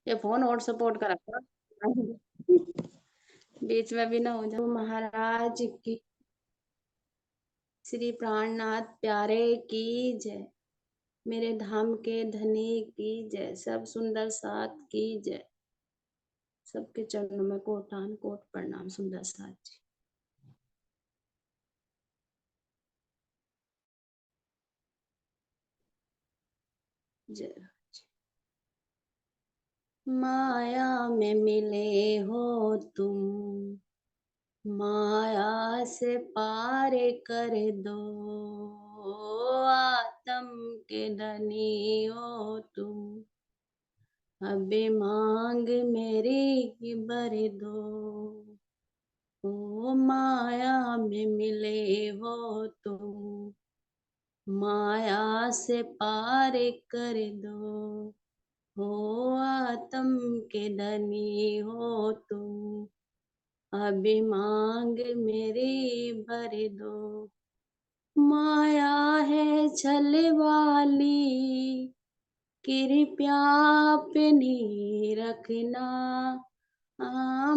ये फोन और सपोर्ट कर रखा बीच में भी ना हो जाए। महाराज की श्री प्राणनाथ प्यारे की जय। मेरे धाम के धनी की जय। सब सुंदर साथ की जय। सबके चरणों में कोटान कोट प्रणाम। सुंदर साथ जी जय। माया में मिले हो तुम, माया से पार कर दो। आत्म के धनी हो तुम, अबे मांग मेरी भर दो। ओ माया में मिले हो तुम, माया से पार कर दो। हो आत्म के धनी हो तुम, अभी मांग मेरी भर दो। माया है छल वाली, कृपया अपनी रखना।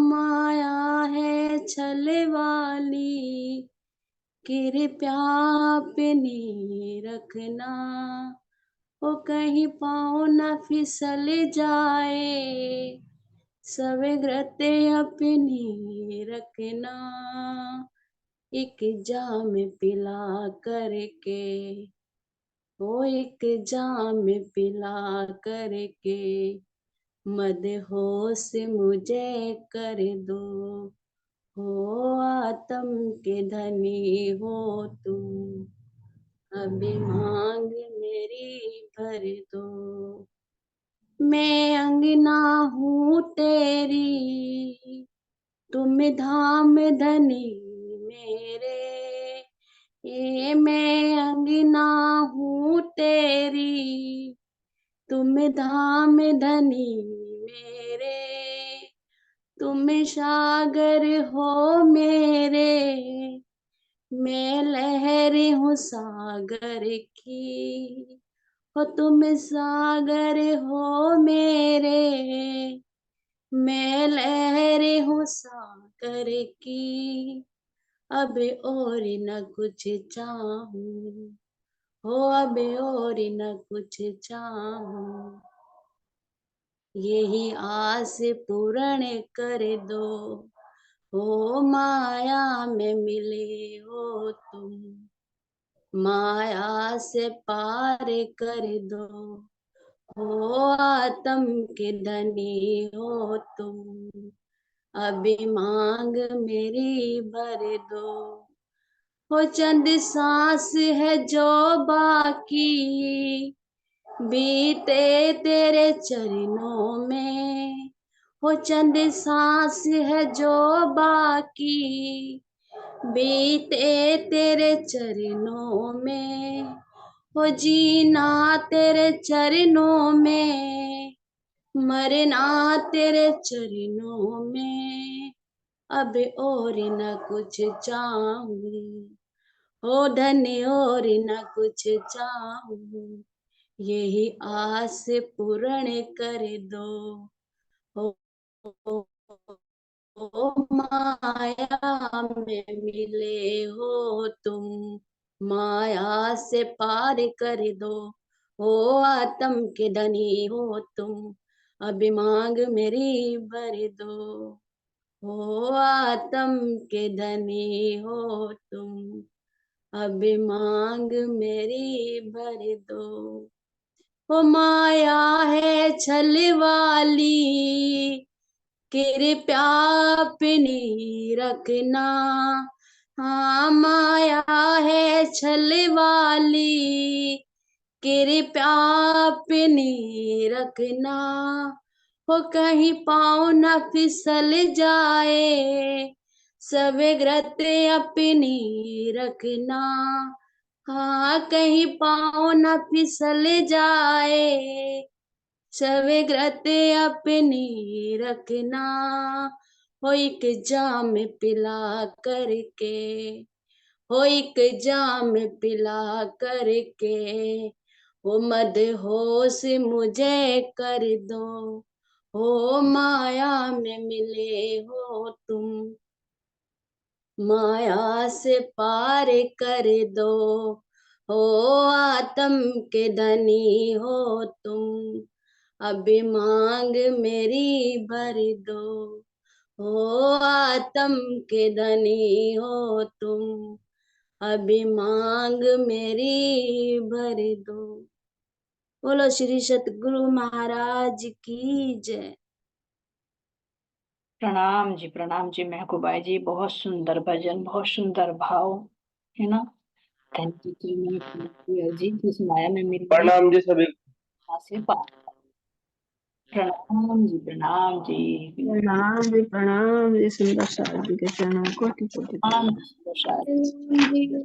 माया है छल वाली, कृपया अपनी रखना। ओ कहीं पाँव न फिसल जाए, सवेग्रते अपनी रखना। एक जाम पिला करके, ओ एक जाम पिला करके, मदहोश मुझे कर दो। हो आत्म के धनी हो तुम, अभी मांग मेरी भर दो। मैं अंगना हूँ तेरी, तुम धाम धनी मेरे। ये मैं अंगना हूँ तेरी, तुम धाम धनी मेरे। तुम सागर हो मेरे, मैं लहर हूँ सागर की। हो तुम सागर हो मेरे, मैं लहर हूँ सागर की। अब और न कुछ चाहूं, हो अब और न कुछ चाहूं। यही आस पूर्ण कर दो। हो माया में मिले हो तुम, माया से पार कर दो। हो आत्म के धनी हो तुम, अभी मांग मेरी भर दो। हो चंद सांस है जो बाकी, बीते तेरे चरणों में। हो चंद सांस है जो बाकी, बीते तेरे चरणों में। हो जीना तेरे चरणों में, मरना तेरे चरणों में। अब और न कुछ चाहूं, हो धन और न कुछ चाहूं। यही आस पूर्ण कर दो। हो, हो, हो माया में मिले हो तुम, माया से पार कर दो। हो आत्म के धनी हो तुम, अभी मांग मेरी भर दो। हो आत्म के धनी हो तुम, अभी मांग मेरी भर दो। वो माया है छल वाली, कृपया अपनी रखना। हाँ माया है छल वाली, कृपया अपनी रखना। हो कहीं पाँव न फिसल जाए, सवेग्रत अपनी रखना। हाँ कहीं पाँव न फिसल जाए, सवेग्रत अपनी रखना। हो एक जाम पिला करके, हो एक जाम पिला करके, वो मदहोश मुझे कर दो। हो माया में मिले हो तुम, माया से पार कर दो, हो आत्म के धनी हो तुम, अभी मांग मेरी भर दो, हो आत्म के धनी हो तुम, अभी मांग मेरी भर दो। बोलो श्री सतगुरु महाराज की जय। प्रणाम जी महकूबाई जी, बहुत सुंदर भजन, बहुत सुंदर भाव, है ना। थैंक यू जी, मैंने जी की सुनाया में मेरी प्रणाम जी सभी। से बात। प्रणाम जी, प्रणाम जी, प्रणाम जी सुंदर साहब जी के चरणों कोटि कोटि प्रणाम प्रणाम। जी।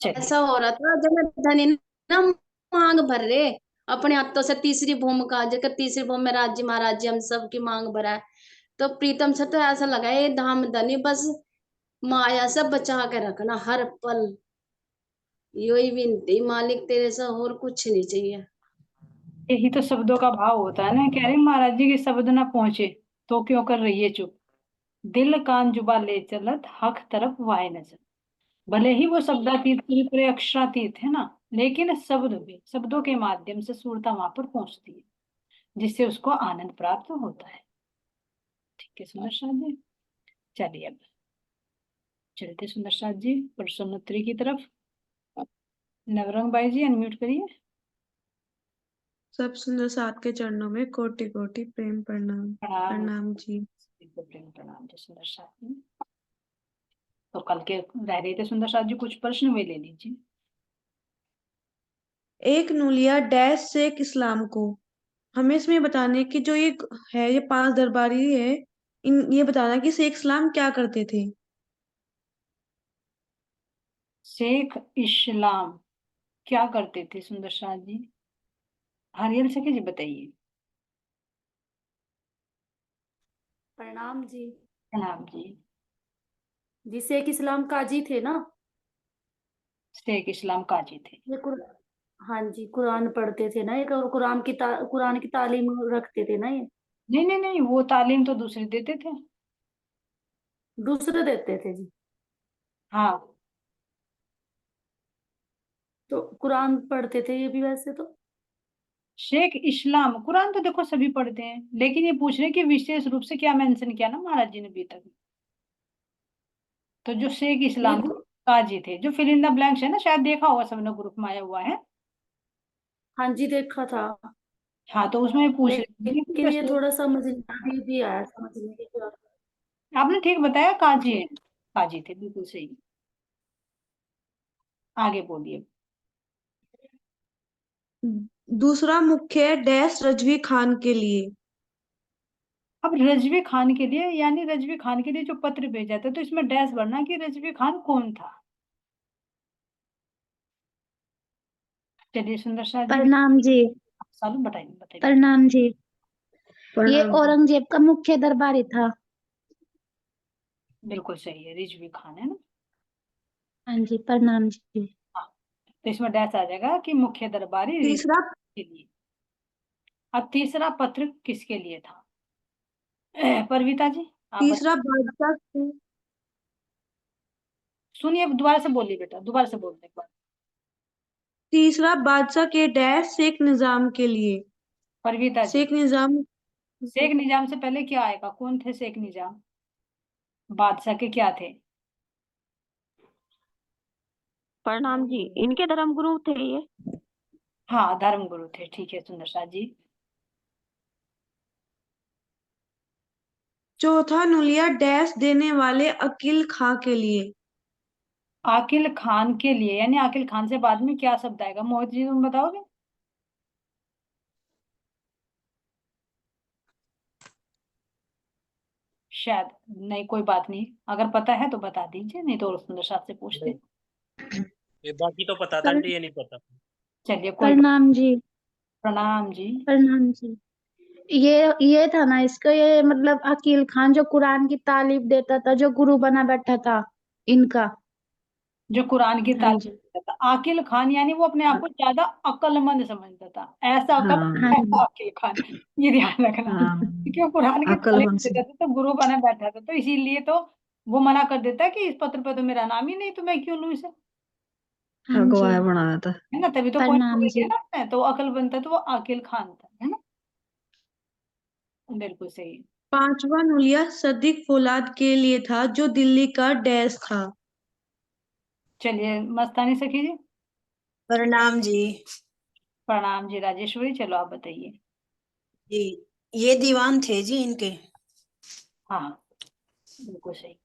चलिए, ऐसा हो रहा था जब मैं धनी ना मांग भर रहे अपने हाथों से, तीसरी भूमि का जगह, तीसरी भूमि में राज्य महाराज हम सबकी मांग भरा है। तो प्रीतम से तो ऐसा लगा ये धाम धनी बस माया से बचा के रखना हर पल, यो ही विनती मालिक तेरे से और कुछ नहीं चाहिए। यही तो शब्दों का भाव होता है ना। कह रहे महाराज जी के शब्द ना पहुंचे तो क्यों कर रही है चुप, दिल कान जुबा ले चलत हक तरफ वाहे नजर। भले ही वो शब्दातीत पूरी पूरे अक्षरातीत है ना, लेकिन शब्द भी, शब्दों के माध्यम से सुरता वहां पर पहुंचती है, जिससे उसको आनंद प्राप्त होता है। ठीक है सुंदर साथ जी, चलिए अब चलते सुंदर साथ जी प्रश्नोत्तरी की तरफ। नवरंग बाई जी अनम्यूट करिए। सब सुंदर साथ के चरणों में कोटि कोटि प्रेम प्रणाम। प्रणाम प्रणाम जी। प्रेम प्रणाम जी सुंदर साथ जी। तो कल के रह रहे थे सुंदर साथ जी, कुछ प्रश्न वे ले लीजिए। एक नूलिया डैश शेख इस्लाम को, हमें इसमें बताने की जो ये है, ये 5 दरबारी है, ये बताना कि शेख इस्लाम क्या करते थे। शेख इस्लाम क्या करते थे सुंदर साथ जी, हरियल सके जी बताइए। प्रणाम जी। प्रणाम जी। जी शेख इस्लाम काजी थे ना। शेख इस्लाम काजी थे। ये हाँ जी, कुरान पढ़ते थे ना, एक और कुरान की तालीम रखते थे ना ये। नहीं नहीं नहीं, वो तालीम तो दूसरे देते थे। दूसरे देते थे जी। हाँ, तो कुरान पढ़ते थे ये भी वैसे तो। शेख इस्लाम कुरान तो देखो सभी पढ़ते हैं, लेकिन ये पूछ रहे हैं कि विशेष रूप से क्या मेंशन किया ना महाराज जी ने अभी तक। तो जो शेख ये इस्लाम थे काजी थे, जो फिल इन द ब्लैंक्स है ना, शायद देखा होगा सबने, ग्रुप में आया हुआ है। हाँ जी देखा था। हाँ, तो उसमें पूछ रहे हैं कि लेकिन ये जो थोड़ा समझ अभी भी आया समझने की जरूरत। आपने ठीक बताया, काजी है, काजी थे, बिल्कुल सही। आगे बोलिए। दूसरा मुख्य डैश रजवी खान के लिए। अब रजवी खान के लिए, यानी रजवी खान के लिए जो पत्र भेजा था, तो इसमें डैश भरना कि रजवी खान कौन था। चलिए सुंदर शाह जी, प्रणाम जी। सालू बताइए बताइए। प्रणाम जी। ये प्रणाम जी। औरंगजेब का मुख्य दरबारी था। बिल्कुल सही है, रिजवी खान है ना। हाँ जी, प्रणाम जी। हाँ, तो इसमें डैश आ जाएगा कि मुख्य दरबारी रिजवी तीसरा के लिए। अब तीसरा पत्र किसके लिए था? परविता जी आप तीसरा बादशाह सुनिए, दोबारा से बोलिए बेटा, दोबारा से बोलने एक बार। तीसरा बादशाह के डैश शेख निजाम के लिए। परविता जी, शेख निजाम। शेख निजाम से पहले क्या आएगा, कौन थे शेख निजाम, बादशाह के क्या थे? प्रणाम जी, इनके धर्म गुरु थे ये। हाँ, धर्मगुरु थे, ठीक है सुंदर शाह जी। चौथा नूलिया डैश देने वाले अकील खां के लिए। आकिल खान के लिए, यानी आकिल खान से बाद में क्या शब्द आएगा, मोहित जी तुम बताओगे? शायद नहीं, कोई बात नहीं, अगर पता है तो बता दीजिए, नहीं तो सुंदर साहब से पूछते हैं। ये बाकी तो पता था पर, आंटी, ये नहीं पता। चलिए कोई बात। प्रणाम जी। प्रणाम जी। प्रणाम जी। ये था ना इसका, ये मतलब अकील खान जो कुरान की तालीम देता था, जो गुरु बना बैठा था इनका, जो कुरान की हाँ तालीम जी। देता था। आकिल खान यानी वो अपने आप को ज्यादा अक्लमंद समझता था, ऐसा कब हाँ जी। आकिल खान, ये ध्यान रखना। क्योंकि वो कुरान की तालीम देता था तो गुरु बना बैठा था, तो इसीलिए तो वो मना कर देता कि इस पत्र पे तो मेरा नाम ही नहीं, तो मैं क्यों लूं इसे, हाँ जी। बनाया था। है ना। तभी तो पॉइंट हो प्रणाम गया जी। ना उसमें, तो अकल बनता तो वो आकिल खान था, है ना। बिल्कुल सही। पांचवा नूलिया सदीक फौलाद के लिए था जो दिल्ली का डैश था। चलिए मस्तानी सखी जी। प्रणाम जी। प्रणाम जी राजेश्वरी, चलो आप बताइए। जी, ये दीवान थे जी इनके। हाँ बिल्कुल सही।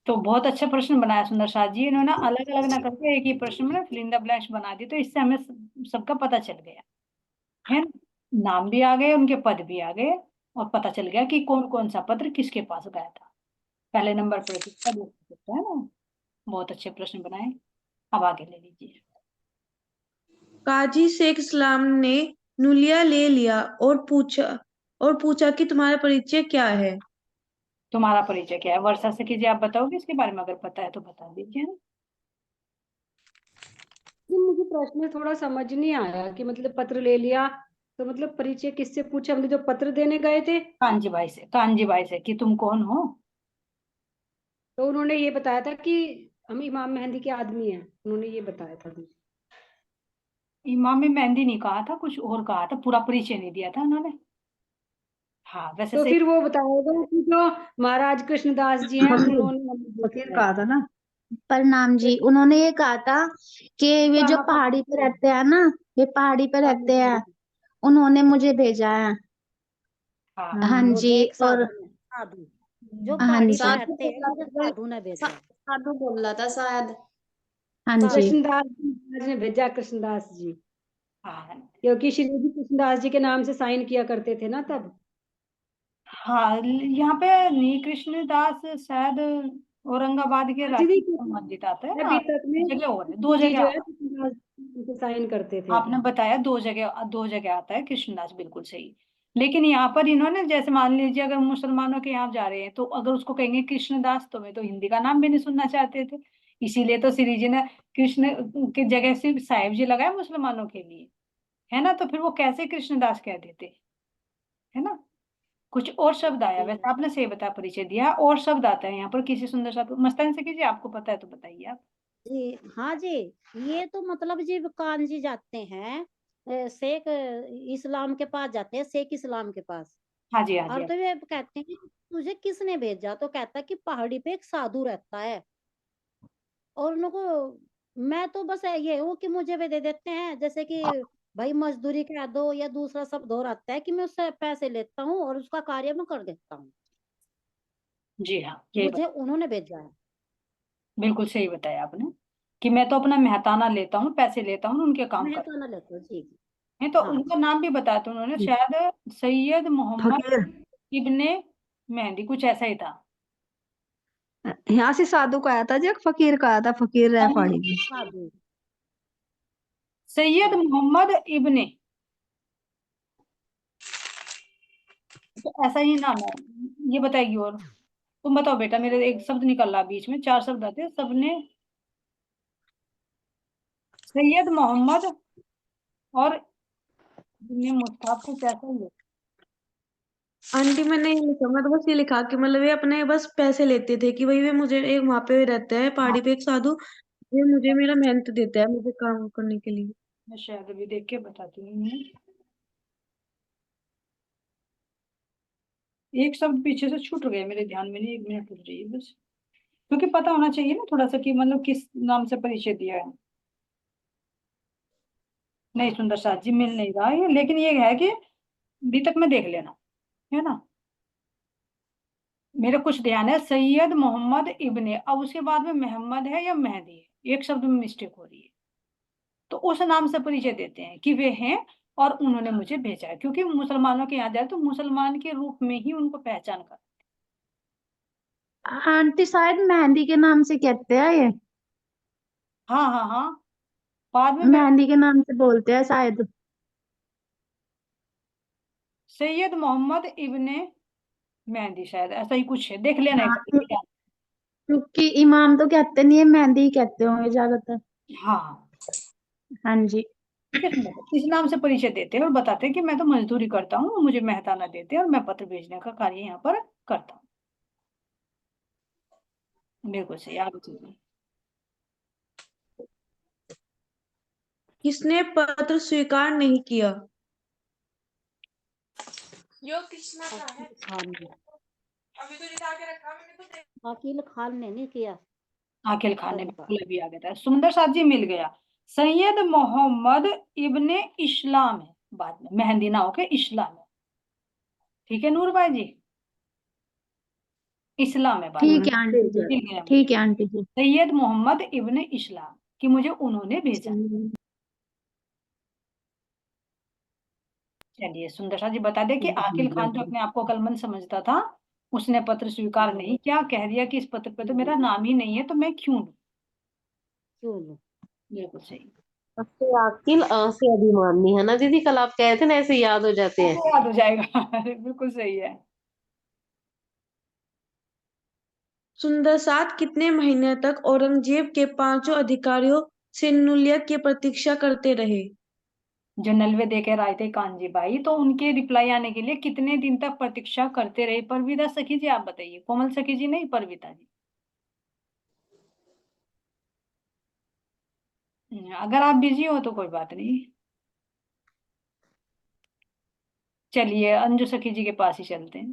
तो बहुत अच्छा प्रश्न बनाया सुंदर साथ जी, इन्होंने अलग अलग ना करके एक ही प्रश्न में फिल इन द ब्लैंक्स बना दी, तो इससे हमें सबका पता चल गया है ना। नाम भी आ गए, उनके पद भी आ गए, और पता चल गया कि कौन कौन सा पत्र किसके पास गया था, पहले नंबर पर किसका, दूसरे किसका, है ना। बहुत अच्छे प्रश्न बनाए। अब आगे ले लीजिए। काजी शेख इस्लाम ने नूलिया ले लिया और पूछा कि तुम्हारा परिचय क्या है। तुम्हारा परिचय क्या है, वर्षा से कीजिए, आप बताओगे इसके बारे में, अगर पता है तो बता दीजिए ना। जी मुझे प्रश्न थोड़ा समझ नहीं आया कि मतलब पत्र ले लिया तो मतलब परिचय किससे पूछा, मतलब जो पत्र देने गए थे कांजी भाई से, कांजी भाई से कि तुम कौन हो। तो उन्होंने ये बताया था कि हम इमाम मेहंदी के आदमी हैं, उन्होंने ये बताया था मुझे। इमाम में मेहंदी नहीं कहा था, कुछ और कहा था, पूरा परिचय नहीं दिया था उन्होंने। हाँ वैसे तो सही। फिर वो बताएगा कि जो महाराज कृष्णदास जी हैं फकीर उन्होंने हमें फकीर भेजा कहा है। था ना। प्रणाम जी। उन्होंने ये कहा था कि वे जो कहाँ पहाड़ी पे पर रहते हैं ना, वे पहाड़ी पे रहते हैं, हाँ, उन्होंने मुझे भेजा है। हाँ हाँ वो जी। थे एक और साधु में, साधु जो हाँ पहाड़ी पे जी। साधु रहते हैं, बोल मुझे रहा था, साधु ने भेजा है। साधु बोल रहा था शायद। हाँ जी। कृष्णदास जी महाराज ने भेजा, कृष्णदास जी, हाँ क्योंकि श्री जी कृष्णदास जी के नाम से साइन किया करते थे ना तब। हाँ, यहाँ पे नी कृष्णदास शायद औरंगाबाद के जी राजा देखिए, संबंधित आता है, अभी और तक में जगह और है, दो जी जगह जो है आता कृष्णदास जी उनके साइन करते है। थे। आपने बताया दो जगह आता है कृष्णदास, बिल्कुल सही। लेकिन यहाँ पर इन्होंने, जैसे मान लीजिए अगर मुसलमानों के यहाँ जा रहे हैं, तो अगर उसको कहेंगे कृष्णदास, तो वे तो हिंदी का नाम भी नहीं सुनना चाहते थे, इसीलिए तो श्री जी ने कृष्ण की जगह सिर्फ साहिब जी लगाए मुसलमानों के लिए, है ना। तो फिर वो कैसे कृष्णदास कह देते, है ना। कुछ और शब्द आया, वैसे आपने सही बताया, परिचय दिया, और शब्द आता है यहाँ पर किसी सुंदर शब्द, मस्तानी से कीजिए, आपको पता है तो बताइए आप। जी हाँ जी। ये तो मतलब जी कान जी जाते हैं शेख इस्लाम के पास जाते हैं, शेख इस्लाम के पास। हाँ जी, हाँ जी, और तो वे कहते हैं कि तुझे किसने भेजा, तो कहता है कि पहाड़ी पे एक साधु रहता है, और उनको मैं तो बस ये हूँ कि मुझे वे दे देते हैं, जैसे कि भाई मजदूरी कह दो, या दूसरा शब्द और आता है कि मैं उससे पैसे लेता हूँ और उसका कार्य मैं कर देता हूँ। जी हाँ, यही मुझे उन्होंने भेजा है। बिल्कुल सही बताया आपने, कि मैं तो अपना मेहताना लेता हूँ, पैसे लेता हूँ, उनके काम मैं कर तो ना लेता हूँ जी। है। तो हाँ उनका नाम भी बताया था उन्होंने, शायद सैयद फकीर। मोहम्मद इब्ने मेहंदी, कुछ ऐसा ही था। यहाँ से साधु का आया था जी, एक फकीर का आया था, फकीर है पहाड़ी में। साधु। सैयद हाँ मोहम्मद इब्ने, तो ऐसा ही नाम है, ये बताएगी। और तुम बताओ बेटा, मेरे एक शब्द निकल रहा बीच में, चार शब्द आते हैं सबने, सैयद मोहम्मद और इब्ने मुस्ताफ, कुछ ऐसा ही है। आंटी मैंने ये लिखा, मैं तो बस ये लिखा कि मतलब ये अपने बस पैसे लेते थे कि भाई वे मुझे एक वहां पे रहता है हाँ पहाड़ी पे एक साधु, ये मुझे मेरा मेहनत देता है मुझे काम करने के लिए। मैं शायद अभी देख के बताती हूँ इन्हें। एक शब्द पीछे से छूट गया मेरे ध्यान में नहीं, एक मिनट रुक जाइए बस, क्योंकि पता होना चाहिए ना थोड़ा सा कि मतलब किस नाम से परिचय दिया है। नहीं सुंदर साथ जी मिल नहीं रहा है, लेकिन ये है कि अभी तक में देख लेना, है ना। मेरे कुछ ध्यान है सैयद मोहम्मद इब्ने, अब उसके बाद में मोहम्मद है या मेहदी है, एक शब्द में मिस्टेक हो रही है, तो उस नाम से परिचय देते हैं कि वे हैं और उन्होंने मुझे भेजा है, क्योंकि मुसलमानों के यहाँ जाए तो मुसलमान के रूप में ही उनको पहचान कर। आंटी शायद मेहंदी के नाम से कहते हैं ये, हाँ हाँ हाँ, बाद में मेहंदी के नाम से बोलते हैं शायद। सैयद मोहम्मद इब्ने मेहंदी, शायद ऐसा ही कुछ है, देख लेना एक हाँ बार। क्योंकि इमाम तो कहते नहीं है, मेहंदी ही कहते होंगे ज्यादातर। हाँ हाँ जी। ठीक है, सुनो, इस नाम से परिचय देते हैं और बताते हैं कि मैं तो मजदूरी करता हूँ, मुझे मेहताना देते हैं और मैं पत्र भेजने का कार्य यहाँ पर करता हूँ। बिल्कुल सही, आगे चलिए। किसने पत्र स्वीकार नहीं किया? खान ने, अकील खान ने नहीं किया आकिल खान ने स्वीकार। बिल्कुल अभी आ गया था। सुंदर साथ जी मिल गया। सैयद मोहम्मद इब्ने इस्लाम है, बाद में मेहंदी ना होके इस्लाम है। ठीक है नूर भाई जी, इस्लाम है बाद में। ठीक है आंटी जी। मिल गया मुझे। ठीक है आंटी जी। सैयद मोहम्मद इब्ने इस्लाम कि मुझे उन्होंने भेजा। चलिए सुंदर साथ जी बता दे कि आकिल खान जो अपने आप को अक्लमंद समझता था, उसने पत्र स्वीकार नहीं किया, कह दिया कि इस पत्र पे तो मेरा नाम ही नहीं है, तो मैं क्यों लूं। क्यों लो? बिल्कुल सही। से आकिल से अभिमानी, है ना दीदी? कल आप कहे थे ना, ऐसे याद हो जाते हैं। आपको याद हो जाएगा। बिल्कुल सही है। सुंदर साथ कितने महीने तक औरंगजेब के 5 अधिकारियों से नुलिया की प्रतीक्षा करते रहे? जो नलवे देकर आए थे कांजी भाई, तो उनके रिप्लाई आने के लिए कितने दिन तक प्रतीक्षा करते रहे? परविदा सखी जी आप बताइए, कोमल सखी जी नहीं, परविता जी। अगर आप बिजी हो तो कोई बात नहीं, चलिए अंजू सखी जी के पास ही चलते हैं।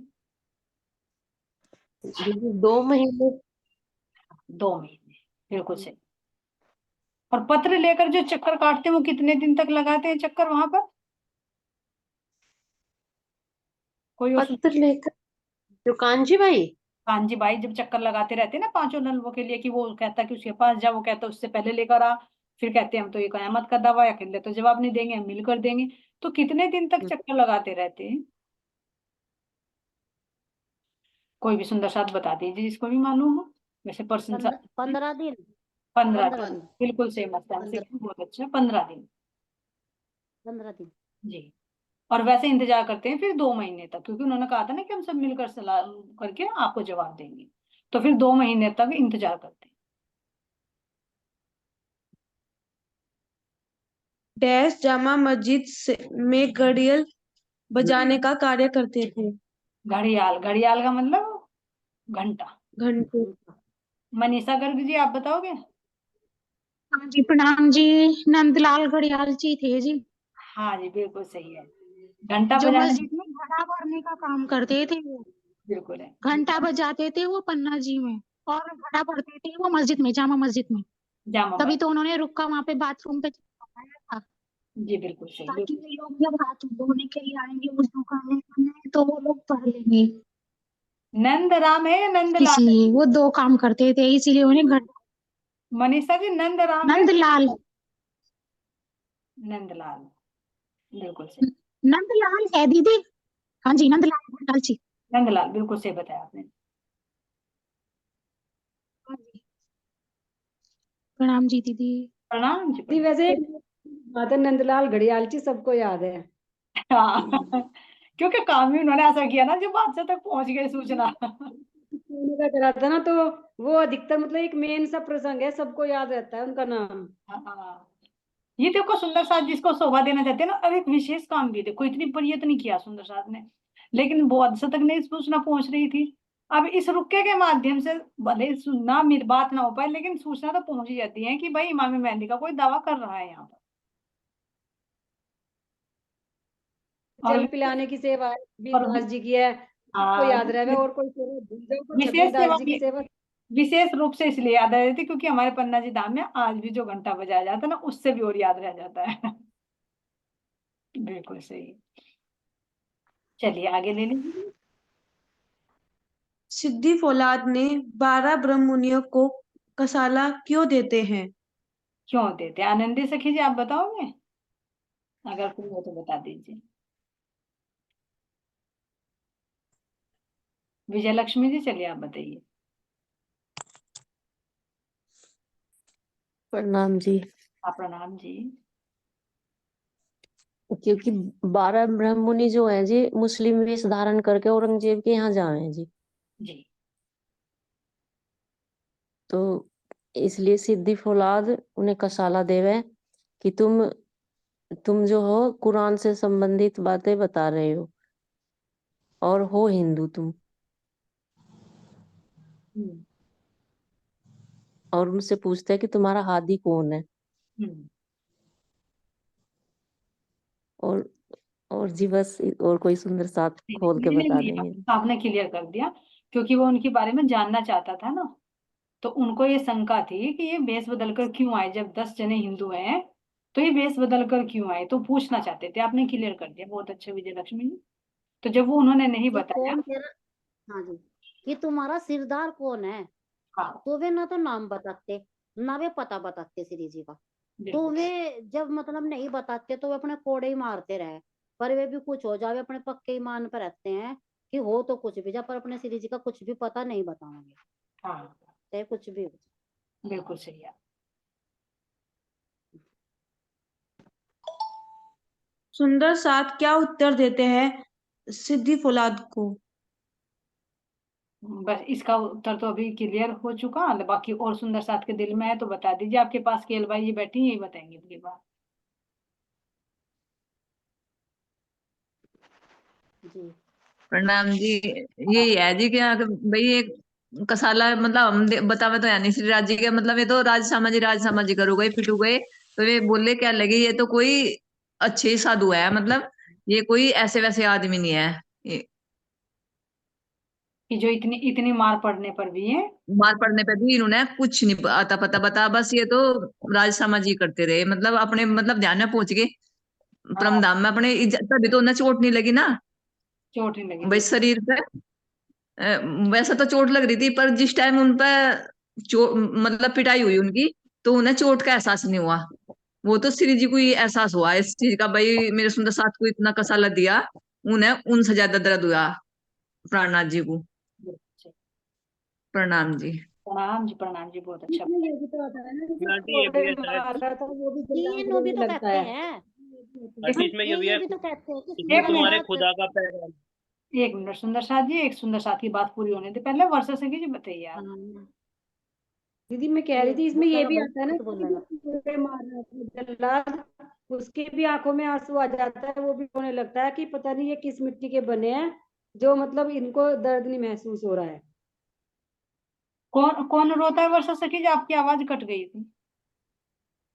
दीदी 2 महीने। 2 महीने, बिल्कुल सही। और पत्र लेकर जो चक्कर काटते हैं वो कितने दिन तक लगाते हैं चक्कर वहां पर? कोई और पत्र लेकर जो कांजी भाई। कांजी बाई जब चक्कर लगाते रहते हैं ना पांचों नलवों के लिए, कि वो कहता कि उसके पास जा, वो कहता उससे पहले लेकर आ, फिर कहते हैं हम तो ये कयामत का दावा है, अकेले तो जवाब नहीं देंगे, हम मिलकर देंगे। तो कितने दिन तक चक्कर लगाते रहते हैं? कोई भी सुंदर साथ बता दीजिए जिसको भी मालूम हो, वैसे पर्सन। 15 दिन। 15 दिन, 15 दिन। बिल्कुल सही मस्तान से, बहुत अच्छा, 15 दिन। 15 दिन। जी। और वैसे इंतजार करते हैं फिर 2 महीने तक, क्योंकि उन्होंने कहा था ना कि हम सब मिलकर सलाह करके आपको जवाब देंगे, तो फिर 2 महीने तक इंतजार करते हैं। डैश जामा मस्जिद में घड़ियल बजाने का कार्य करते थे? घड़ियाल, घड़ियाल का मतलब घंटा। घंटे। मनीषा गर्ग जी आप बताओगे? हाँ जी प्रणाम जी। नंदलाल घड़ियाल जी थे जी, हाँ जी बिल्कुल सही है। घंटा जो बजाने मस्जिद में घड़ा भरने का काम करते थे वो। बिल्कुल है। घंटा बजाते थे वो पन्ना जी में, और घड़ा भरते थे वो मस्जिद में, जामा मस्जिद में। जामा तभी मस्जिद, तो उन्होंने रुक्का वहां पे बाथरूम पे चढ़ाया था, जी बिल्कुल सही, ताकि बिल्कुल। वे लोग जब हाथ धोने के लिए आएंगे वुजू करने तो वो लोग पढ़ लेंगे। नंद राम है या नंदलाल है? इसलिए वो 2 काम करते थे, इसीलिए उन्हें मनीषा जी नंद राम है? नंदलाल। नंदलाल, बिल्कुल सही। नंदलाल है दीदी। हाँ जी नंदलाल घड़ियाल जी। नंदलाल, बिल्कुल सही बताया आपने। हाँ जी। प्रणाम जी दीदी। प्रणाम जी, जी प्रणाम। वैसे एक बात है, नंदलाल घड़ियालची सबको याद है। हाँ। क्योंकि काम ही उन्होंने ऐसा किया ना जो बादशाह तक पहुंच गई सूचना। सोने का करा था ना, तो वो अधिकतर मतलब एक मेन सा प्रसंग है, सबको याद रहता है उनका नाम। हाँ, ये देखो सुंदर साथ जिसको शोभा देना चाहते हैं ना, और एक विशेष काम भी देखो, इतनी बढ़िया तो नहीं किया सुंदर साथ ने, लेकिन वो बादशाह तक नहीं सूचना पहुंच रही थी। अब इस रुक्के के माध्यम से भले ही सुनना मेरी बात ना हो पाए, लेकिन सूचना तो पहुंच ही जाती है कि भाई इमाम मेहंदी का कोई दावा कर रहा है यहाँ पर। जल और पिलाने की सेवा और बीरदास जी की है, सबको हाँ, याद रहे, और कोई सेवा भूल जाओ तो विशेष छबीरदास सेवा जी की सेवा। विशेष रूप से इसलिए याद रह जाती क्योंकि हमारे पन्ना जी धाम में आज भी जो घंटा बजाया जाता है ना, उससे भी और याद रह जाता है। बिल्कुल सही। चलिए आगे ले लीजिए। सिद्दी फौलाद ने 12 ब्रह्ममुनियों को कसाला क्यों देते हैं? क्यों देते हैं? आनंदी सखी जी आप बताओगे? अगर कोई हो तो बता दीजिए। विजय लक्ष्मी जी चलिए आप बताइए। प्रणाम जी। आप प्रणाम जी। क्योंकि 12 ब्रह्ममुनि जो है जी, मुस्लिम वेश धारण करके औरंगजेब के यहाँ जा रहे हैं जी। जी तो इसलिए सिद्दी फौलाद उन्हें कसाला देवे कि तुम जो हो कुरान से संबंधित बातें बता रहे हो और हो हिंदू तुम। और उनसे पूछते हैं कि तुम्हारा हादी कौन है। और और जी बस और कोई सुंदर साथ खोल के बता देंगे। आपने क्लियर कर दिया, क्योंकि वो उनके बारे में जानना चाहता था ना, तो उनको ये शंका थी कि ये भेष बदल कर क्यों आए, जब 10 जने हिंदू हैं तो ये भेष बदल कर क्यों आए, तो पूछना चाहते थे। आपने क्लियर कर दिया, बहुत अच्छे विजय लक्ष्मी जी। तो जब वो उन्होंने नहीं कि बताया, कौन तेरा, हाँ जी, कि तुम्हारा सिरदार कौन है, हाँ तो वे ना तो नाम बताते ना वे पता बताते श्री जी का। तो बिल्कुल वे जब मतलब नहीं बताते तो वे अपने कोड़े ही मारते रहे, पर वे भी कुछ हो जावे अपने पक्के ईमान पर रहते हैं कि हो तो कुछ भी जा, पर अपने श्री जी का कुछ भी पता नहीं बताएंगे, हाँ चाहे कुछ भी हो। बिल्कुल सही है। सुंदर साथ क्या उत्तर देते हैं सिद्दी फौलाद को? बस इसका उत्तर तो अभी क्लियर हो चुका, बाकी और सुंदर साथ के दिल में है तो बता दीजिए। आपके पास केल भाई ये बैठी यही बताएंगे अगली बार। जी प्रणाम जी। यही है जी क्या भाई एक कसाला मतलब हम बतावे तो यानी श्री राज जी के मतलब ये तो राज समाजी करो गए फिटू गए। तो ये बोले क्या लगे ये तो कोई अच्छे ही साधु है, मतलब ये कोई ऐसे वैसे आदमी नहीं है कि जो इतनी इतनी मार पड़ने पर भी है, मार पड़ने पे भी इन्होंने कुछ नहीं आता पता बता, बस ये तो राज समाजी करते रहे, मतलब अपने मतलब ध्यान में पहुंच गए परम हाँ धाम में अपने तभी तो उन्हें चोट नहीं लगी ना चोट नहीं लगी भाई बिल्कुल। शरीर पे। वैसे तो चोट लग रही थी पर जिस टाइम उन पे चोट मतलब पिटाई हुई उनकी तो उन्हें चोट का एहसास नहीं हुआ। वो तो श्री जी को ही एहसास हुआ इस चीज का, भाई मेरे सुंदर साथ को इतना कसाला दिया, उन्हें उनसे ज्यादा दर्द हुआ प्राणनाथ जी को। बिल्कुल सही। प्रणाम जी। प्रणाम जी बहुत अच्छा। इसमें ये भी तो आता है ना कि आंटी ये भी कोड़े है शायद, मार रहा था वो भी जल्लाद तीनों भी रोने तो लगता कहते है। हैं, आंटी इसमें ये भी ये है, भी तो कहते हैं कि इसमें एक सुंदर मिनट तुम्हारे साथ। खुदा का पैगाम। एक मिनट सुंदर साथ जी, एक सुंदर साथ की बात पूरी होने दे पहले, वर्षा से जी बताइए आप। हाँ, दीदी मैं कह ये रही थी इसमें ये बोलेगा भी भाई आता है ना कुछ कि जो बोलेगा। कोड़े मार रहा था जल्लाद, उसकी भी आंखों में आंसू आ जाता है, वो भी रोने लगता है कि पता नहीं ये किस मिट्टी के बने हैं, जो मतलब इनको दर्द नहीं महसूस हो रहा है। कौन कौन रोता है वर्षा सखी जी? आपकी आवाज कट गई थी।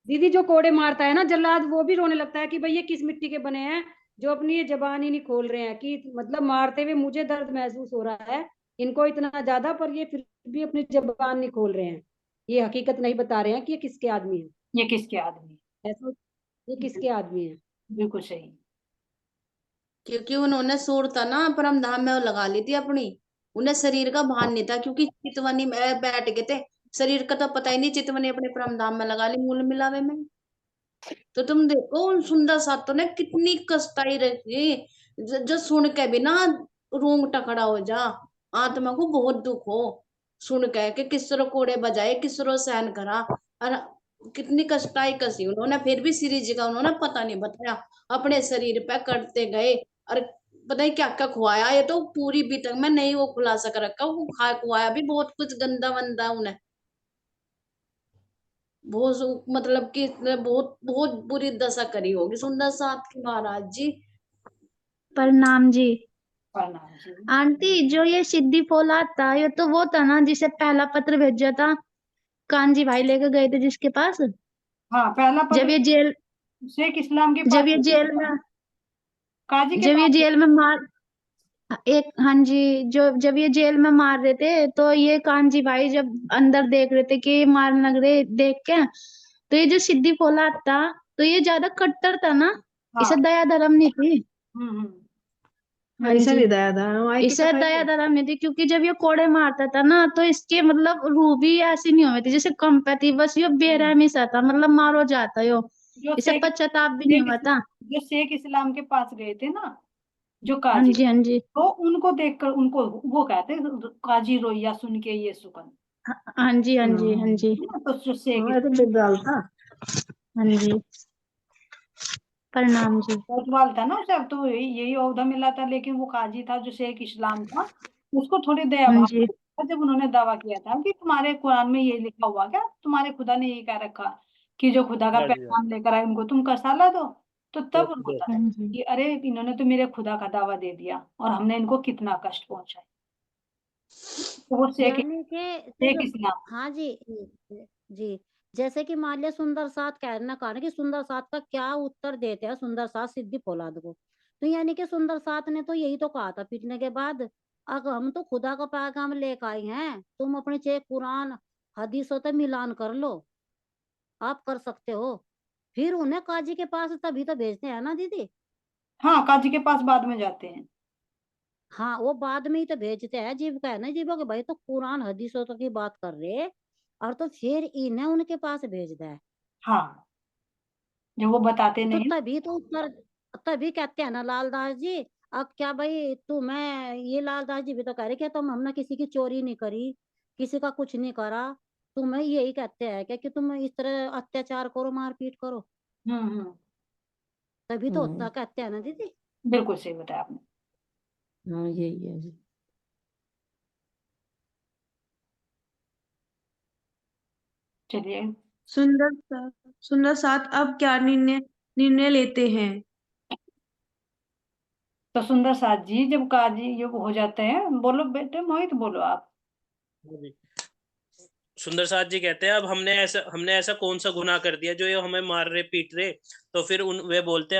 दीदी जो कोड़े मारता है ना जल्लाद, वो भी रोने लगता है कि भाई ये किस मिट्टी के बने हैं, जो अपनी ये जबान ही नहीं खोल रहे हैं, कि मतलब मारते हुए मुझे दर्द महसूस हो रहा है इनको इतना ज्यादा, पर ये फिर भी अपनी जबान नहीं खोल रहे हैं, ये हकीकत नहीं बता रहे हैं कि ये किसके आदमी है। ये किसके आदमी ऐसा, ये है? किसके आदमी है। बिल्कुल सही। क्योंकि उन्होंने सूरता ना परम धाम में वो लगा ली थी अपनी, उन्हें शरीर का भान नहीं था, क्योंकि चितवनी में बैठ गए थे, शरीर का तो पता ही नहीं, चितवनी अपने परम धाम में लगा ली मूल मिलावे में। तो तुम देखो उन सुंदर सातों ने कितनी कष्टाई रखी, जो सुन के भी ना रूंगटा खड़ा हो जा, आत्मा को बहुत दुख हो सुन के कि किस तरह कोड़े बजाए, किस तरह सहन करा, और कितनी कष्टाई कसी उन्होंने, फिर भी श्री जी का उन्होंने पता नहीं बताया, अपने शरीर पे करते गए। और पता नहीं क्या क्या खुआया, ये तो पूरी भी तक मैं नहीं वो खुलासा कर रखा, वो खा खुआया भी बहुत कुछ गंदा वंदा उन्हें, बहुत मतलब कि बहुत बहुत बुरी दशा करी होगी सुंदर साथ की महाराज जी। प्रणाम जी। प्रणाम जी। आंटी जो ये सिद्धि फौलाद था, ये तो वो था ना जिसे पहला पत्र भेजा था, कांजी भाई लेकर गए थे जिसके पास, हाँ पहला जब पत्र ये जेल शेख इस्लाम के जब पास ये है, जेल में काजी के जब ये पास है। जेल में मार एक हाँ जी, जो जब ये जेल में मार रहे थे, तो ये कांजी भाई जब अंदर देख रहे थे कि ये मार लग रहे देख के, तो ये जो सिद्धि फौलाद था, तो ये ज्यादा कट्टर था ना, इसे हाँ दया धर्म नहीं थी। हम्म। हाँ ऐसा जी, नहीं दया था हमारी की इसे कटाई दया है। धर्म नहीं थी, क्योंकि जब ये कोड़े मारता था ना, तो इसके मतलब रूह भी ऐसी नहीं हुई थी जैसे कम पे थी, बस ये बेरहमी सा था, मतलब मारो जाता यो, जो इसे शेख पश्चाताप भी नहीं शेख हुआ इस- था। जो शेख इस्लाम के पास गए थे ना, जो हाँ काजी, जी, हाँ जी, तो उनको देखकर उनको वो कहते काजी रोइया सुन के ये सुकन, हाँ जी, हाँ जी, हाँ जी, है ना? तो जो शेख हाँ ये तो बेगाल था। हाँ जी, प्रणाम जी। कोतवाल था ना सब, तो यही यही ओहदा मिला था, लेकिन वो काजी था जो शेख इस्लाम था, उसको थोड़ी दया हाँ भाव जी, थी, था जब उन्होंने दावा किया था कि तुम्हारे कुरान में ये लिखा हुआ क्या, तुम्हारे खुदा ने ये कह रखा कि जो खुदा का हाँ जी, हाँ पैगाम लेकर आए उनको तुम कसाला दो। तो तब बस उनको बस था कि अरे इन्होंने तो मेरे खुदा का दावा दे दिया और हमने इनको कितना कष्ट पहुंचाया। तो वो यानी कि शेख देखो, इस्लाम। हाँ जी जी, जैसे कि मान लिया सुंदर साथ कहना कहा कि सुंदर साथ का क्या उत्तर देते हैं सुंदर साथ सिद्दी फौलाद को, तो यानी कि सुंदर साथ ने तो यही तो कहा था पीटने के बाद, अगर हम तो खुदा का पैगाम लेकर आए हैं, तुम अपने चाहे कुरान हदीसों से मिलान कर लो, आप कर सकते हो। फिर उन्हें काजी के पास तभी तो भेजते हैं ना दीदी। हाँ, काजी के पास बाद में जाते हैं। हाँ, वो बाद में ही तो भेजते हैं, जीव का है ना, जीवो के भाई तो कुरान हदीसों तक की बात कर रहे, और तो फिर इन्हें उनके पास भेजता है। हाँ, जो वो बताते तो नहीं। तभी तो उत्तर, तभी कहते हैं ना लालदास जी, अब क्या भाई तुम्हें ये लालदास जी भी तो कह रहे कि तुम हमने किसी की चोरी नहीं करी, किसी का कुछ नहीं करा, तुम्हें यही कहते हैं क्या कि तुम इस तरह अत्याचार करो, मारपीट करो, तभी तो उतना कहते हैं ना दीदी। बिल्कुल सही बताया आपने। हाँ यही है जी। चलिए, सुंदर साथ अब क्या निर्णय लेते हैं? तो सुंदर साथ जी जब काजी जब हो जाते हैं, बोलो बेटे मोहित, बोलो आप। सुंदर साथ जी कहते हैं अब हमने ऐसा कौन सा गुनाह कर दिया जो ये हमें मार रहे पीट रहे। तो फिर वो बोलते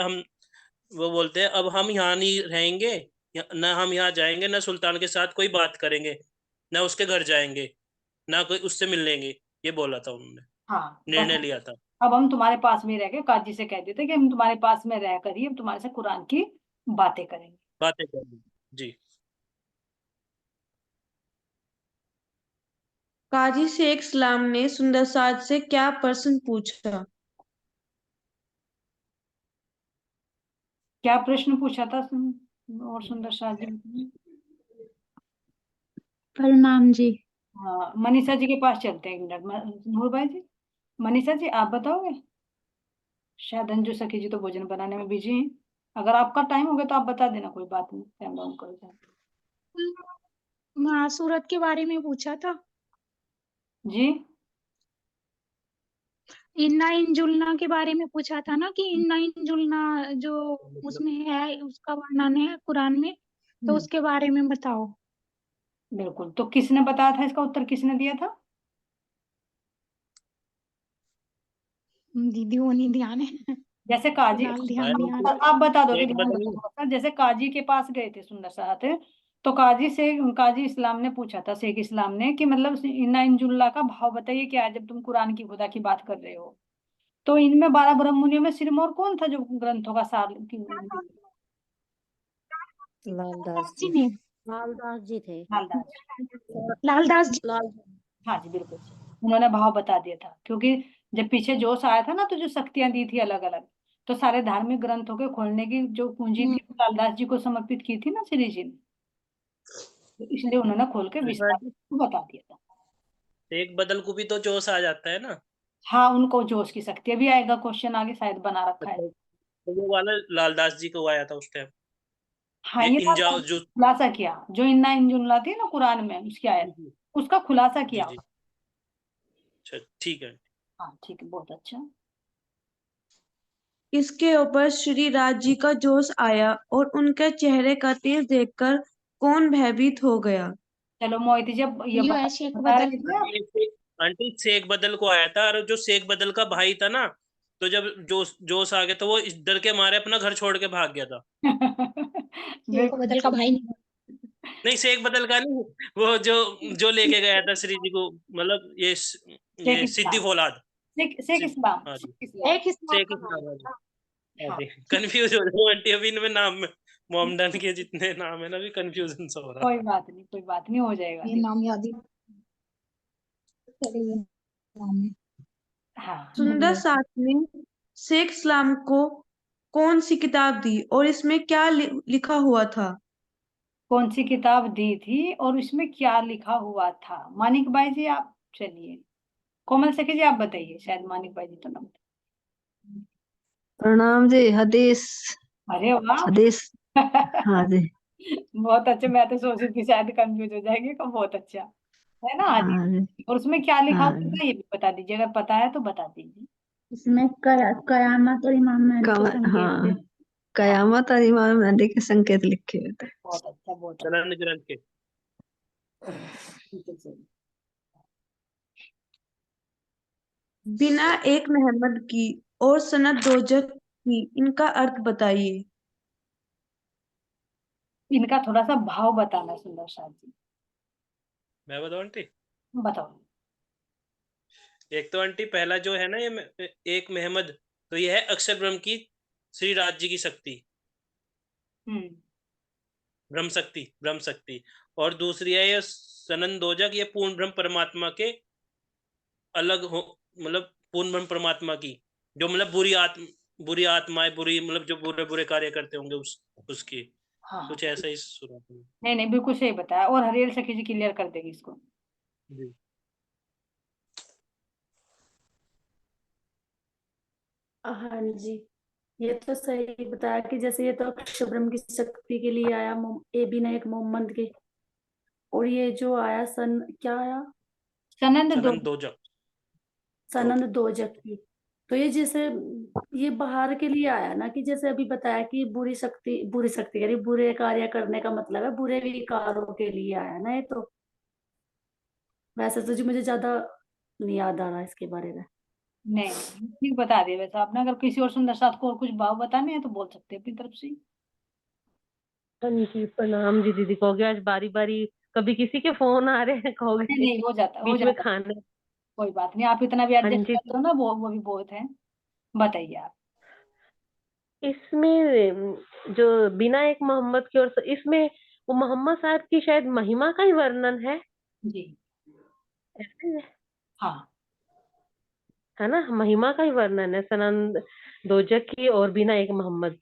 हैं अब हम यहाँ नहीं रहेंगे, ना हम यहाँ जाएंगे, ना सुल्तान के साथ कोई बात करेंगे, ना उसके घर जाएंगे, ना कोई उससे मिल लेंगे। ये बोला था उन्होंने, हाँ, निर्णय बस लिया था। अब हम तुम्हारे पास में रह के काजी से कह देते कि हम तुम्हारे पास में रह कर ही हम तुम्हारे से कुरान की बातें करेंगे। बातें करेंगे जी। काजी शेख इस्लाम ने सुंदर साथ से क्या प्रश्न पूछा? क्या प्रश्न पूछा था और सुंदर साथ जी ने? प्रणाम जी। हाँ, मनीषा जी के पास चलते हैं एक मिनट। नूर भाई जी, मनीषा जी आप बताओगे? शायद अंजू सखी जी तो भोजन बनाने में बिजी हैं। अगर आपका टाइम हो गया तो आप बता देना, कोई बात नहीं, टाइम डाउन कर देना। महासूरत के बारे में पूछा था जी, इन्ना इंजुलना के बारे में पूछा था ना, कि इन्ना इंजुलना जो उसमें है उसका वर्णन है कुरान में, तो उसके बारे में बताओ। बिल्कुल। तो किसने बताया था, इसका उत्तर किसने दिया था? दीदी वो नहीं ध्यान है, जैसे काजी, फिलहाल ध्यान नहीं आ रहा। आप बता दोगे, एक ध्यान बदल रखोगे। जैसे काजी के पास गए थे सुंदर साथ, तो काजी इस्लाम ने पूछा था शेख इस्लाम ने कि मतलब इन्ना इंजुल्ला का भाव बताइए क्या है, जब तुम कुरान की खुदा की बात कर रहे हो। तो इनमें 12 ब्रह्म मुनियों में सिरमौर कौन था जो ग्रंथों का सार लालदास जी जी। ने, लालदास जी थे। लालदास जी। हाँ जी, बिल्कुल। उन्होंने भाव बता दिया था, क्योंकि जब पीछे जोश आया था ना, तो जो शक्तियां दी थी अलग अलग, तो सारे धार्मिक ग्रंथों के खोलने की जो पूंजी थी वो लालदास जी को समर्पित की थी ना श्री जी ने, तो इसलिए उन्होंने खोल के विस्तार से बता दिया था। एक बदल को भी तो जोश आ जाता है ना। हाँ, उनको जोश की शक्ति भी आएगा, क्वेश्चन आगे शायद बना रखा है। तो वो वाला लालदास जी को आया था उस टाइम। हाँ, ये बात इंजाओ जो खुलासा किया, जो इन्ना इंजुमला थी ना कुरान में उसकी आयत, उसका खुलासा जी किया। जी, अच्छा ठीक है। हाँ ठीक है, बहुत अच्छा। इसके ऊपर श्री राज जी का जोश आया और उनके चेहरे का तेज देखकर कौन भयभीत हो गया? चलो मोहित जी, अब ये यो बता ऐसे एक बता बदल। रहे थे आप? आंटी शेख बदल को आया था, और जो शेख बदल का भाई था ना, तो जब जोश आ गया तो वो इस डर के मारे अपना घर छोड़ के भाग गया था। शेख बदल का भाई नहीं। नहीं, शेख बदल का नहीं, वो जो लेके गया था श्री जी को, मतलब ये सिद्दी फौलाद। शेख इस्लाम। हाँ जी, एक शेख इस्लाम। हाँ जी, कंफ्यूज हो रहा हूँ आंटी अभी इनमें नाम में, मोमडन के जितने नाम है ना, अभी कंफ्यूजन सा हो रहा है। कोई बात नहीं, कोई बात नहीं, हो जाएगा। ये नाम याद ही चलिए नाम है। हाँ, सुंदर साथ ने शेख इस्लाम को कौन सी किताब दी और इसमें क्या लिखा हुआ था? कौन सी किताब दी थी और उसमें क्या लिखा हुआ था? मानिक भाई जी आप, चलिए कोमल सखी जी आप बताइए, शायद मानिक भाई जी तो ना बताइए। प्रणाम जी। हदीस। अरे वाह। हदीस। हाँ जी। बहुत अच्छे, मैं तो सोच रही थी शायद कंफ्यूज हो जाएगी, बहुत अच्छा। है ना आदि? हाँ जी, और उसमें क्या लिखा हाँ होता जी। है ये भी बता दीजिए, अगर पता है तो बता दीजिए। इसमें कयामत और इमाम महदी के संकेत हाँ, थे। कयामत और इमाम महदी के संकेत लिखे हुए थे। बहुत अच्छा, बहुत अच्छा। सनन ग्रंथ के। बिल्कुल सही। बिना एक मोहम्मद की और सनद दोजख की, इनका अर्थ बताइए। इनका थोड़ा सा भाव बताना सुंदर साथ जी। मैं बताऊं आंटी? बताओ। एक तो आंटी पहला जो है ना ये एक महमद, तो ये है अक्षर ब्रह्म की श्री राज्य की शक्ति, ब्रह्म शक्ति। और दूसरी है ये सनन दोजक, ये पूर्ण ब्रह्म परमात्मा के अलग हो, मतलब पूर्ण ब्रह्म परमात्मा की जो मतलब बुरी आत्माएं, बुरी मतलब जो बुरे बुरे कार्य करते होंगे उसकी हाँ कुछ ऐसा ही सुना था। नहीं नहीं, बिल्कुल सही बताया, और हरियल सखी जी क्लियर कर देगी इसको। जी। हाँ जी, ये तो सही बताया कि जैसे ये तो अक्षर ब्रह्म की शक्ति के लिए आया, ए बी नायक मोहम्मद के। और ये जो आया सन क्या आया, सनंद दो सनन दोजक। सनंद दोजक की, तो ये जैसे ये बाहर के लिए आया ना, कि जैसे अभी बताया कि बुरी शक्ति यानी बुरे कार्य करने का मतलब है बुरे विकारों के लिए आया ना ये तो। वैसे तो जी मुझे ज्यादा नहीं याद आ रहा इसके बारे में। नहीं, ठीक बता दिया वैसे आपने। अगर किसी और सुंदर साथ को और कुछ भाव बताने हैं तो बोल सकते हैं अपनी तरफ से। हाँ जी, प्रणाम जी दीदी। कहोगे आज बारी बारी, कभी किसी के फोन आ रहे हैं, नहीं कहोगे नहीं, हो जाता हो बीच में जाता, खाने। कोई बात नहीं, आप इतना भी हाँ एडजस्ट जी, कर लो ना, वो भी बहुत है। बताइए आप। इसमें जो बिना एक मोहम्मद की, और इसमें वो मोहम्मद साहब की शायद महिमा का ही वर्णन है, जी ऐसे है हाँ है ना? महिमा का ही वर्णन है सनंद दोजक की और बिना एक मोहम्मद।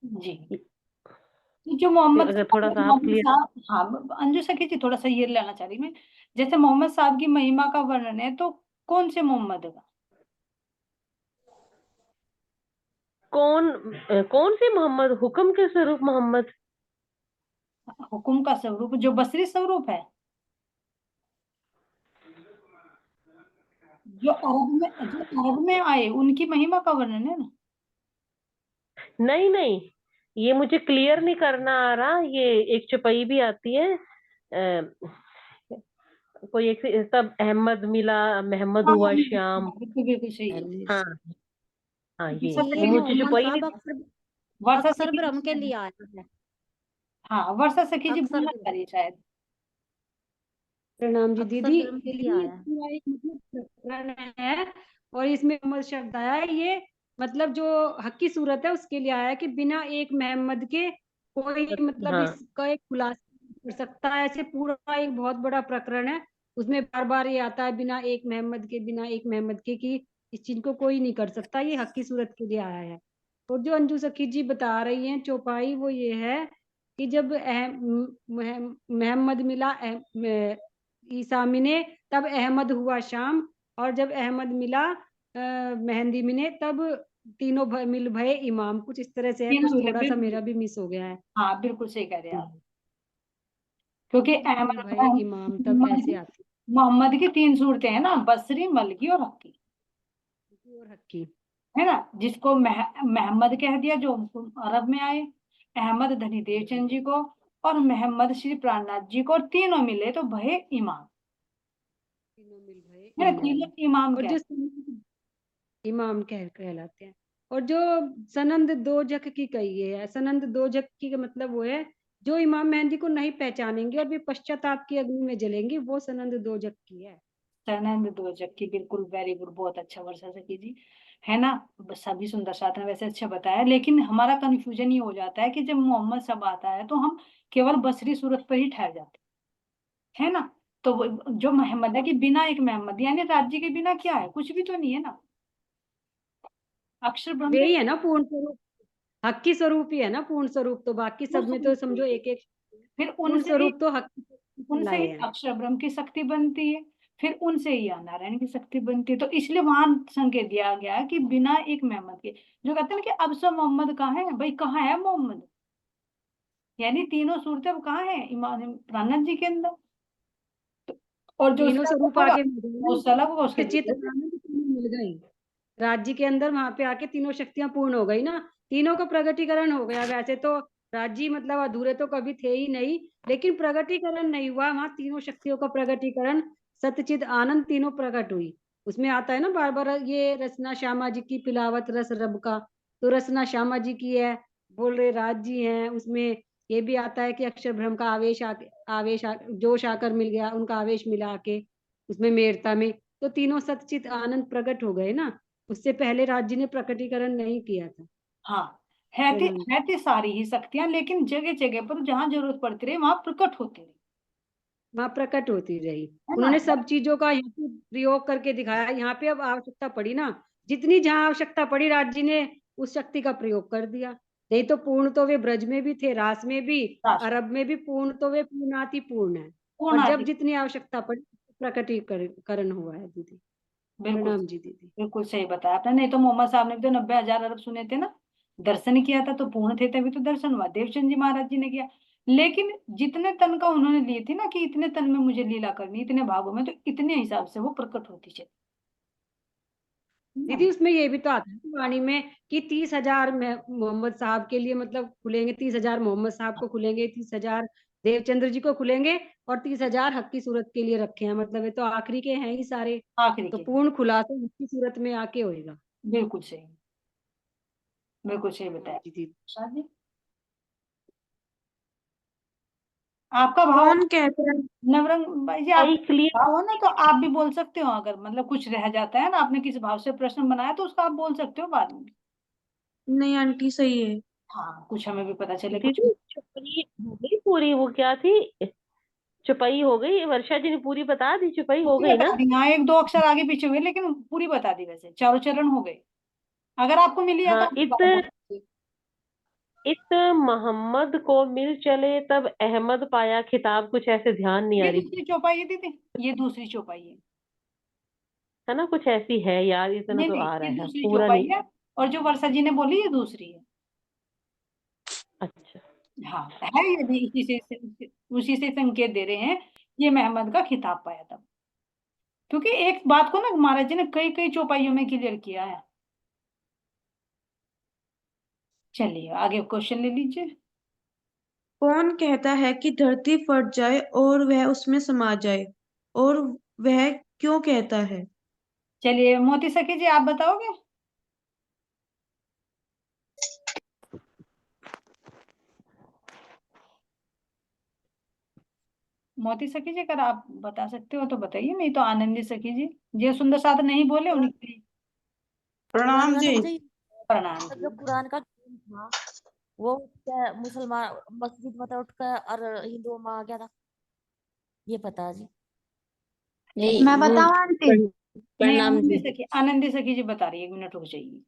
जी। तो जो मोहम्मद अगर थोड़ा सा आप मोहम्मद क्लियर। साहब, हाँ अंजू सखी जी, थोड़ा सा ये लेना चाह रही मैं। जैसे मोहम्मद साहब की महिमा का वर्णन है, तो कौन से मोहम्मद का? कौन से मोहम्मद? हुक्म के स्वरूप मोहम्मद। हुकुम का स्वरूप जो बसरी स्वरूप है, जो अरब में आए, उनकी महिमा का वर्णन है ना। नहीं नहीं, ये मुझे क्लियर नहीं करना आ रहा। ये एक चौपाई भी आती है, कोई एक तब अहमद मिला, मोहम्मद हाँ हुआ हाँ, श्याम। बिल्कुल बिल्कुल सही है। हाँ हाँ, सत्य ये ये की मुझे मोहम्मद चौपाई नहीं। साहब अक्सर वर्षा अक्सर सखी ब्रह्म के जी, लिए आया है। हाँ वर्षा सखी जी अक्सर बोलना चाह रही है शायद। प्रणाम जी अक्सर दीदी। ब्रह्म के लिए दीदी आया है। पूरा एक मतलब प्रकरण है, और इसमें मोहम्मद शब्द आया है, ये मतलब जो हक की सूरत है उसके लिए आया है कि बिना एक मोहम्मद के कोई मतलब हाँ इसका एक खुलासा नहीं कर सकता है। ऐसे पूरा एक बहुत बड़ा प्रकरण है, उसमें बार बार ये आता है बिना एक मोहम्मद के, बिना एक मोहम्मद के, कि इस चीज को कोई नहीं कर सकता। ये हक की सूरत के लिए आया है। और जो अंजू सखी जी बता रही हैं चौपाई, वो ये है कि जब मोहम्मद मिला ईसा मिने, तब अहमद हुआ शाम, और जब अहमद मिला मेहंदी मिने, तब तीनों मिल भये इमाम। कुछ इस तरह से है, तीनों कुछ मिले, थोड़ा सा बिल्कुल। मेरा भी मिस हो गया है। हाँ बिल्कुल सही कह रहे हैं आप, क्योंकि तीनों मिल भये इमाम, तब ऐसे आती मोहम्मद की तीन सूरतें हैं ना, बसरी, मलकी और हक्की, है। और हक्की। है ना। जिसको मोहम्मद कह दिया, जो अरब में आए, अहमद धनी देवचंद जी को, और मोहम्मद श्री प्राणनाथ जी को, और तीनों मिले तो भये इमाम, तीनों मिल भये है ना, इमाम। तीनों इमाम और कह। जो इमाम कहलाते हैं। और जो सनंद दो जख की कही है, सनंद दो जख की का मतलब वो है जो इमाम मेहंदी को नहीं पहचानेंगे और वे पश्चाताप की अग्नि में जलेंगे, वो सनंद दो जख की है। सनंद दोजक की, बिल्कुल, वेरी गुड, बहुत अच्छा वर्षा सखी जी, है ना। सभी सुंदर साथ ने वैसे अच्छा बताया, लेकिन हमारा कंफ्यूजन ये हो जाता है कि जब मोहम्मद सब आता है तो हम केवल बसरी सूरत पर ही ठहर जाते हैं, है ना। तो जो मोहम्मद है कि बिना एक मोहम्मद, यानी राज्य के बिना क्या है, कुछ भी तो नहीं है ना, अक्षर ब्रह्म वे के। ही है ना पूर्ण स्वरूप, हक की स्वरूप ही है ना पूर्ण स्वरूप। तो बाकी सब में तो समझो एक एक फिर पूर्ण उनसे ही स्वरूप तो हक उनसे लाए ही हैं। अक्षर ब्रह्म की शक्ति बनती है, फिर उनसे ही नारायण की शक्ति बनती है। तो इसलिए वहां संकेत दिया गया कि बिना एक मोहम्मद के, जो कहते हैं ना कि अब सब मोहम्मद कहाँ है भाई, कहाँ है मोहम्मद, यानी तीनों सूरतें अब कहाँ है, इमाम प्राणनाथ जी के अंदर। तो और जो तीनों उसका स्वरूप होगा आके मिल गए वो ना, सलग होगा उसके चित दूसरे से। आनंद तीनों मिल गई राज्य के अंदर, वहां पे आके तीनों शक्तियां पूर्ण हो गई ना, तीनों का प्रगटीकरण हो गया। वैसे तो राज्य मतलब अधूरे तो कभी थे ही नहीं, लेकिन प्रगटीकरण नहीं हुआ, वहां तीनों शक्तियों का प्रगटीकरण, सत्यचित आनंद तीनों प्रकट हुई। उसमें आता है ना बार बार ये रचना श्यामा जी की पिलावत रस रब का, तो रचना श्यामा जी की है, बोल रहे राज्य हैं। उसमें ये भी आता है कि अक्षर ब्रह्म का जोश आकर मिल गया, उनका आवेश मिला के उसमें मेरता में, तो तीनों सतचित आनंद प्रकट हो गए ना। उससे पहले राज्य ने प्रकटीकरण नहीं किया था। हाँ, प्रणाम। है थी सारी ही शक्तियां, लेकिन जगह जगह पर जहां जरूरत पड़ती रही वहां प्रकट होती रही, वहां प्रकट होती रही। है ना। उन्होंने सब चीजों का यहाँ पे प्रयोग करके दिखाया। यहाँ पे अब आवश्यकता पड़ी ना, जितनी जहां आवश्यकता पड़ी राज्य ने उस शक्ति का प्रयोग कर दिया। नहीं तो पूर्ण तो वे ब्रज में भी थे, रास में भी, राष्ट्र अरब में भी पूर्ण तो वे पूर्णाति पूर्ण है। पूर्ण और जब आदि। जितनी आवश्यकता पड़ी प्रकटीकरण हुआ है दीदी। बिल्कुल, प्रणाम जी दीदी। बिल्कुल सही बताया आपने। नहीं तो मोहम्मद साहब ने भी तो 90,000 अरब सुने थे ना, दर्शन किया था तो पूर्ण थे, तभी तो दर्शन हुआ। देवचंद जी महाराज जी ने किया, लेकिन जितने तन का उन्होंने लिए थे ना कि इतने तन में मुझे लीला करनी, इतने भागों में, तो इतने हिसाब से वो प्रकट होती चली, है ना। दीदी उसमें ये भी तो आता है वाणी में कि 30,000 मोहम्मद साहब के लिए मतलब खुलेंगे, 30,000 मोहम्मद साहब को खुलेंगे, 30,000 देवचंद्र जी को खुलेंगे, और 30,000 हक की सूरत के लिए रखे हैं। मतलब ये तो आखिरी के हैं ही सारे, आखिरी तो के, पूर्ण खुलासा हक की सूरत में आके होएगा। बिल्कुल सही, बिल्कुल सही बताया जी दीदी। शाह जी। आपका भाव कौन कहता है नवरंग भाई जी, भाई आप क्लियर। भाव हो ना तो आप भी बोल सकते हो। अगर मतलब कुछ रह जाता है ना, आपने किस भाव से प्रश्न बनाया तो उसका आप बोल सकते हो बाद में। नहीं आंटी सही है। हाँ, कुछ हमें भी पता चले, कुछ दीदी छुपाई हो गई पूरी, वो क्या थी, छुपाई हो गई, वर्षा जी ने पूरी बता दी, छुपाई हो पूरी गई बता ना। दी। हाँ, एक दो अक्षर आगे पीछे हुए, लेकिन पूरी बता दी। वैसे चारों चरण हो गए। अगर आपको मिली है तो हाँ, आप दोबारा बोल सकते हो। इत मोहम्मद को मिल चले तब अहमद पाया खिताब, कुछ ऐसे ध्यान नहीं आ ये रही, दूसरी चौपाई है दीदी, ये दूसरी चौपाई है। है ना, कुछ ऐसी है यार, इतना नहीं तो नहीं, आ ये रहा है, दूसरी पूरा चौपाई नहीं। है, और जो वर्षा जी ने बोली ये दूसरी है। अच्छा, हाँ, है ये भी उसी से संकेत दे रहे हैं, ये मेहमद का खिताब पाया तब। क्योंकि एक बात को ना महाराज जी ने कई कई चौपाइयों में क्लियर किया है। चलिए आगे क्वेश्चन ले लीजिए। कौन कहता है कि धरती फट जाए और वह उसमें समा जाए, और वह क्यों कहता है? चलिए मोती सखी जी, आप बताओगे। मोती सखी जी, अगर आप बता सकते हो तो बताइए, नहीं तो आनंदी सखी जी, जो सुंदर साथ नहीं बोले उनके लिए प्रणाम जी। प्रणाम जो जी। कुरान का जुर्म था वो क्या मुसलमान मस्जिद में तो उठकर और हिंदुओं में आ गया था, ये पता है जी। नहीं मैं वो बताऊं आंटी? नहीं, प्रणाम जी। आनंदी सखी जी बता रही है, 1 मिनट रुक जाइए।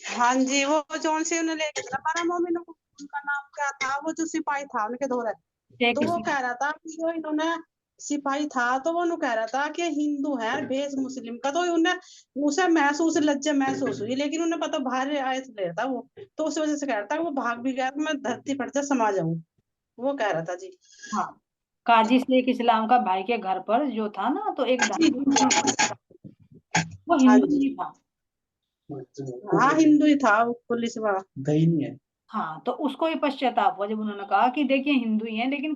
हाँ जी, वो जौन से उन्हें लेके चला मारा मोमिन को, उनका नाम क्या था, वो जो सिपाही था उनके दौरे, शेख तो वो इस्लाम। कह रहा था कि जो इन्होंने सिपाही था, तो वो कह रहा था कि हिंदू है भेष मुस्लिम का, तो उन्हें उसे महसूस लज्जा महसूस हुई, लेकिन उन्हें पता बाहर आए ले रहा था वो, तो उस वजह से कह रहा था वो भाग भी गया, मैं धरती पर से समा जाऊं, वो कह रहा था जी। हाँ, काजी शेख इस्लाम का भाई के घर पर जो था ना, तो एक जी धार्मिक वो हाँ हिंदू जी, ही था। हाँ हिंदू ही था वो, पुलिस वाला। हाँ, तो उसको ही पश्चाताप हुआ जब उन्होंने कहा कि देखिए हिंदू ही है, लेकिन